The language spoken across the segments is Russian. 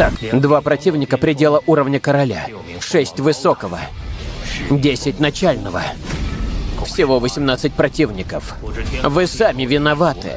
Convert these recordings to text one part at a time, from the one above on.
Так, 2 противника предела уровня короля, 6 высокого, 10 начального. Всего 18 противников. Вы сами виноваты.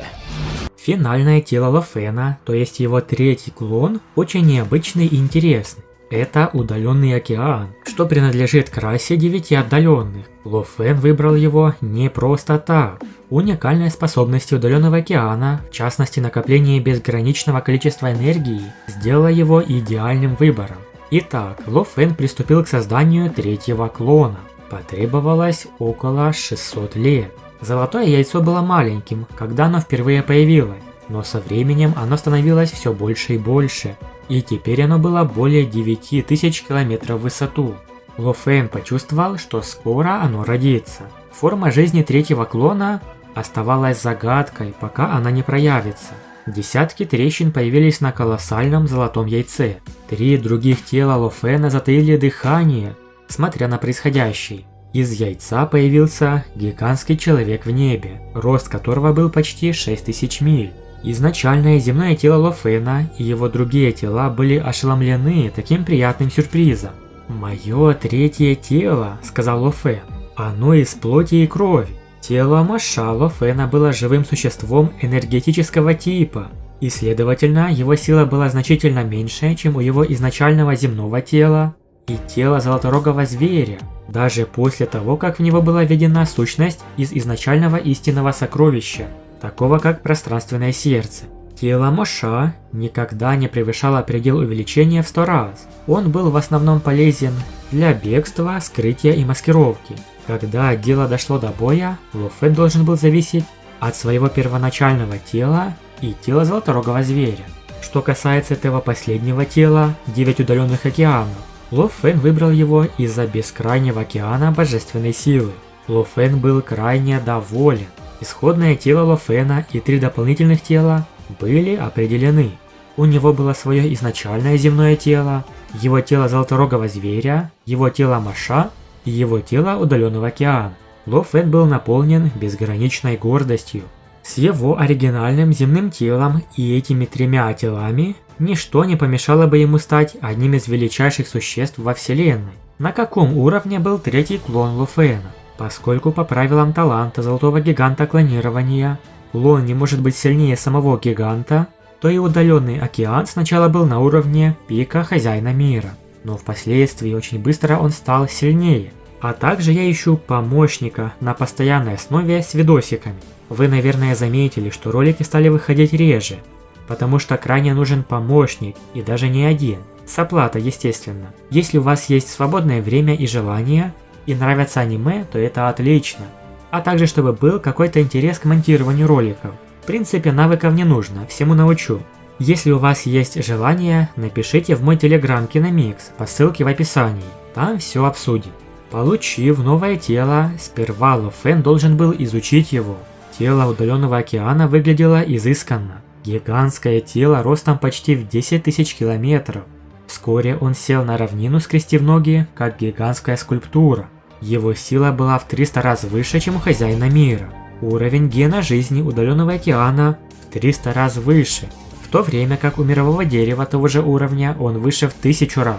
Финальное тело Лофена, то есть его третий клон, очень необычный и интересный. Это удаленный океан, что принадлежит к расе 9 отдаленных. Лофен выбрал его не просто так. Уникальная способность удаленного океана, в частности накопление безграничного количества энергии, сделала его идеальным выбором. Итак, Лофен приступил к созданию третьего клона. Потребовалось около 600 лет. Золотое яйцо было маленьким, когда оно впервые появилось, но со временем оно становилось все больше и больше, и теперь оно было более 9000 километров в высоту. Лофен почувствовал, что скоро оно родится. Форма жизни третьего клона оставалась загадкой, пока она не проявится. Десятки трещин появились на колоссальном золотом яйце. 3 других тела Лофена затаили дыхание, смотря на происходящее. Из яйца появился гигантский человек в небе, рост которого был почти 6000 миль. Изначальное земное тело Лофена и его другие тела были ошеломлены таким приятным сюрпризом. «Мое третье тело», — сказал Лофен, — «оно из плоти и крови». Тело Маша Лофена было живым существом энергетического типа, и, следовательно, его сила была значительно меньше, чем у его изначального земного тела и тела золоторогого зверя, даже после того, как в него была введена сущность из изначального истинного сокровища, такого как пространственное сердце. Тело Моша никогда не превышало предел увеличения в 100 раз. Он был в основном полезен для бегства, скрытия и маскировки. Когда дело дошло до боя, Лофен должен был зависеть от своего первоначального тела и тела золоторогого зверя. Что касается этого последнего тела, 9 удаленных океанов, Лофен выбрал его из-за бескрайнего океана божественной силы. Лофен был крайне доволен. Исходное тело Лофена и 3 дополнительных тела были определены. У него было свое изначальное земное тело, его тело золоторогого зверя, его тело Маша и его тело удаленного океана. Лофен был наполнен безграничной гордостью. С его оригинальным земным телом и этими 3 телами ничто не помешало бы ему стать одним из величайших существ во Вселенной. На каком уровне был третий клон Лофена? Поскольку по правилам таланта Золотого Гиганта клонирования клон не может быть сильнее самого гиганта, то и удаленный океан сначала был на уровне пика хозяина мира, но впоследствии очень быстро он стал сильнее. А также я ищу помощника на постоянной основе с видосиками. Вы, наверное, заметили, что ролики стали выходить реже, потому что крайне нужен помощник, и даже не один, с оплатой, естественно. Если у вас есть свободное время и желание, и нравятся аниме, то это отлично. А также чтобы был какой-то интерес к монтированию роликов. В принципе, навыков не нужно, всему научу. Если у вас есть желание, напишите в мой телеграм Киномикс по ссылке в описании, там все обсудим. Получив новое тело, сперва Лофен должен был изучить его. Тело удаленного океана выглядело изысканно. Гигантское тело ростом почти в 10 тысяч километров. Вскоре он сел на равнину, скрестив ноги, как гигантская скульптура. Его сила была в 300 раз выше, чем у хозяина мира. Уровень гена жизни удаленного океана в 300 раз выше, в то время как у мирового дерева того же уровня он выше в 1000 раз.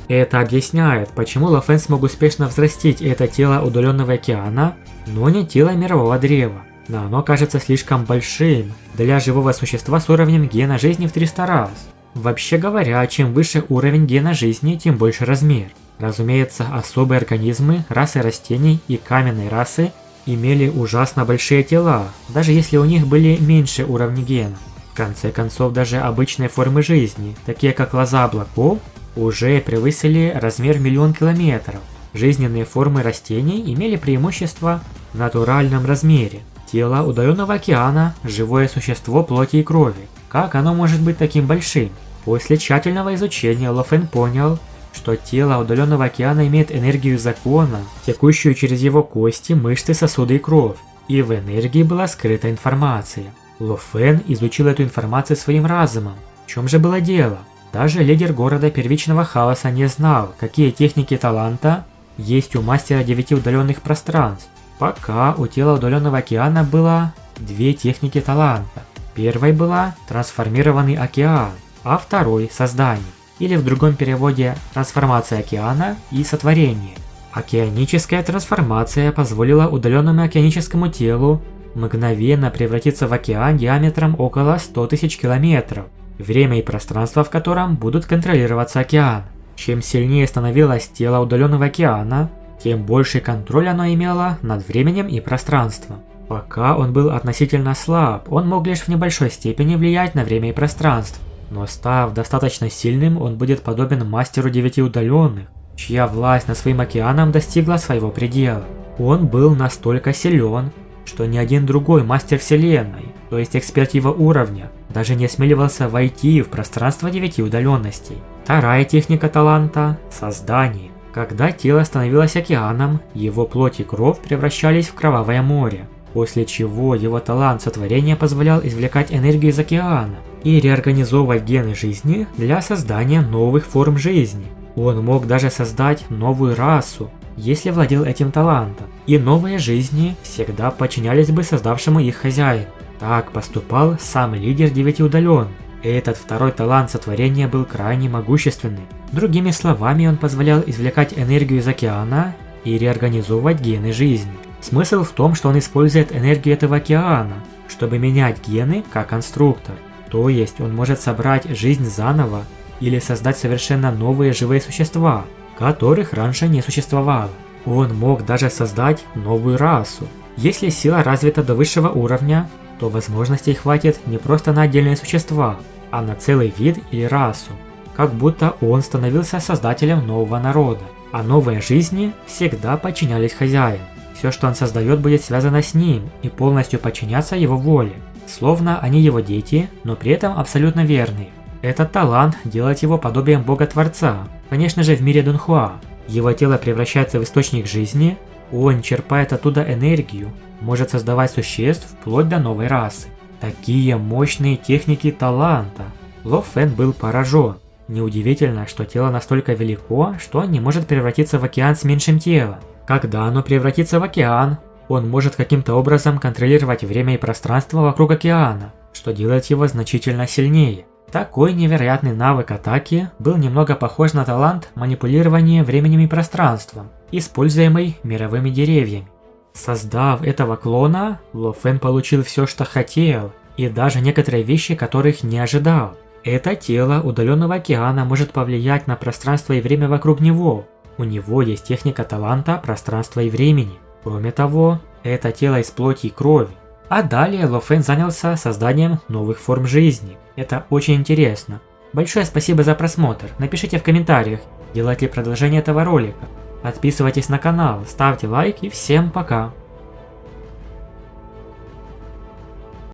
Это объясняет, почему Лофен смог успешно взрастить это тело удаленного океана, но не тело мирового древа. Но оно кажется слишком большим для живого существа с уровнем гена жизни в 300 раз. Вообще говоря, чем выше уровень гена жизни, тем больше размер. Разумеется, особые организмы, расы растений и каменной расы имели ужасно большие тела, даже если у них были меньше уровни гена. В конце концов, даже обычные формы жизни, такие как лоза облаков, уже превысили размер в 1 000 000 километров. Жизненные формы растений имели преимущество в натуральном размере. Тело удаленного океана – живое существо плоти и крови. Как оно может быть таким большим? После тщательного изучения Лофен понял, что тело удаленного океана имеет энергию закона, текущую через его кости, мышцы, сосуды и кровь. И в энергии была скрыта информация. Лофен изучил эту информацию своим разумом. В чем же было дело? Даже лидер города первичного хаоса не знал, какие техники таланта есть у мастера 9 удаленных пространств. Пока у тела удаленного океана было 2 техники таланта. Первой была трансформированный океан, а второй – создание. или в другом переводе «трансформация океана» и «сотворение». Океаническая трансформация позволила удаленному океаническому телу мгновенно превратиться в океан диаметром около 100 тысяч километров, время и пространство в котором будут контролироваться океан. Чем сильнее становилось тело удаленного океана, тем больше контроль оно имело над временем и пространством. Пока он был относительно слаб, он мог лишь в небольшой степени влиять на время и пространство. Но став достаточно сильным, он будет подобен мастеру 9 удаленных, чья власть над своим океаном достигла своего предела. Он был настолько силен, что ни один другой мастер вселенной, то есть эксперт его уровня, даже не осмеливался войти в пространство 9 удаленностей. Вторая техника таланта – создание. Когда тело становилось океаном, его плоть и кровь превращались в кровавое море, после чего его талант сотворения позволял извлекать энергию из океана и реорганизовывать гены жизни для создания новых форм жизни. Он мог даже создать новую расу, если владел этим талантом, и новые жизни всегда подчинялись бы создавшему их хозяину. Так поступал сам лидер 9 удаленных. Этот второй талант сотворения был крайне могущественный. Другими словами, он позволял извлекать энергию из океана и реорганизовывать гены жизни. Смысл в том, что он использует энергию этого океана, чтобы менять гены как конструктор. То есть он может собрать жизнь заново или создать совершенно новые живые существа, которых раньше не существовало. Он мог даже создать новую расу. Если сила развита до высшего уровня, то возможностей хватит не просто на отдельные существа, а на целый вид или расу. Как будто он становился создателем нового народа, а новые жизни всегда подчинялись хозяину. Все, что он создает, будет связано с ним и полностью подчиняться его воле. Словно они его дети, но при этом абсолютно верные. Этот талант делает его подобием бога-творца, конечно же в мире Дунхуа. Его тело превращается в источник жизни, он черпает оттуда энергию, может создавать существ вплоть до новой расы. Такие мощные техники таланта. Ло Фэн был поражен. Неудивительно, что тело настолько велико, что не может превратиться в океан с меньшим телом. Когда оно превратится в океан, он может каким-то образом контролировать время и пространство вокруг океана, что делает его значительно сильнее. Такой невероятный навык атаки был немного похож на талант манипулирования временем и пространством, используемый мировыми деревьями. Создав этого клона, Ло Фэн получил все, что хотел, и даже некоторые вещи, которых не ожидал. Это тело удаленного океана может повлиять на пространство и время вокруг него. У него есть техника таланта пространства и времени. Кроме того, это тело из плоти и крови. А далее Ло Фэн занялся созданием новых форм жизни. Это очень интересно. Большое спасибо за просмотр. Напишите в комментариях, делать ли продолжение этого ролика. Подписывайтесь на канал, ставьте лайк и всем пока.